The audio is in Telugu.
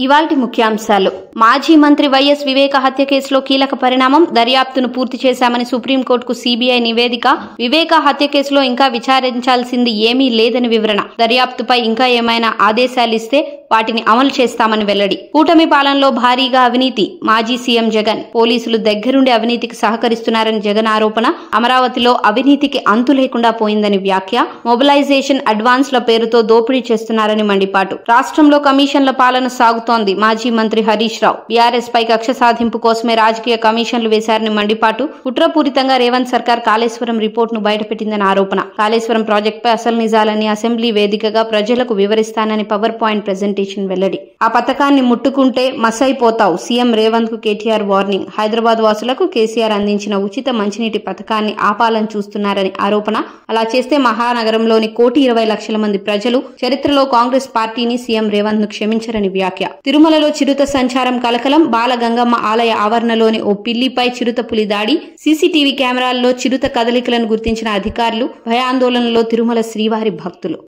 ఇవాల్టి ముఖ్యాంశాలు మాజీ మంత్రి వైఎస్ వివేక హత్య కేసులో కీలక పరిణామం. దర్యాప్తును పూర్తి చేశామని సుప్రీంకోర్టుకు సీబీఐ నివేదిక. వివేక హత్య కేసులో ఇంకా విచారించాల్సింది ఏమీ లేదని వివరణ. దర్యాప్తుపై ఇంకా ఏమైనా ఆదేశాలిస్తే వాటిని అమలు చేస్తామని వెల్లడి. కూటమి పాలనలో భారీగా అవినీతి. మాజీ సీఎం జగన్. పోలీసులు దగ్గరుండి అవినీతికి సహకరిస్తున్నారని జగన్ ఆరోపణ. అమరావతిలో అవినీతికి అంతు లేకుండా పోయిందని వ్యాఖ్య. మొబిలైజేషన్ అడ్వాన్స్ల పేరుతో దోపిడీ చేస్తున్నారని మండిపాటు. రాష్ట్రంలో కమిషన్ల పాలన సాగుతోంది. మాజీ మంత్రి హరీష్ రావు. బీఆర్ఎస్ పై కక్ష సాధింపు కోసమే రాజకీయ కమిషన్లు వేశారని మండిపాటు. కుట్రపూరితంగా రేవంత్ సర్కార్ కాళేశ్వరం రిపోర్టును బయటపెట్టిందని ఆరోపణ. కాళేశ్వరం ప్రాజెక్టుపై అసలు నిజాలని అసెంబ్లీ వేదికగా ప్రజలకు వివరిస్తానని పవర్ పాయింట్ ప్రెజెంటేషన్ వెల్లడి. ఆ పథకాన్ని ముట్టుకుంటే మసైపోతావు. సీఎం రేవంత్ కు కేటీఆర్ వార్నింగ్. హైదరాబాద్ వాసులకు కేసీఆర్ అందించిన ఉచిత మంచినీటి పథకాన్ని ఆపాలని చూస్తున్నారని ఆరోపణ. అలా చేస్తే మహానగరంలోని 1,20,00,000 మంది ప్రజలు చరిత్రలో కాంగ్రెస్ పార్టీని సీఎం రేవంత్ ను క్షమించరని వ్యాఖ్య. తిరుమలలో చిరుత సంచారం కలకలం. బాలగంగమ్మ ఆలయ ఆవరణలోని ఓ పిల్లిపై చిరుత పులి దాడి. సీసీటీవీ కెమెరాల్లో చిరుత కదలికలను గుర్తించిన అధికారులు. భయాందోళనలో తిరుమల శ్రీవారి భక్తులు.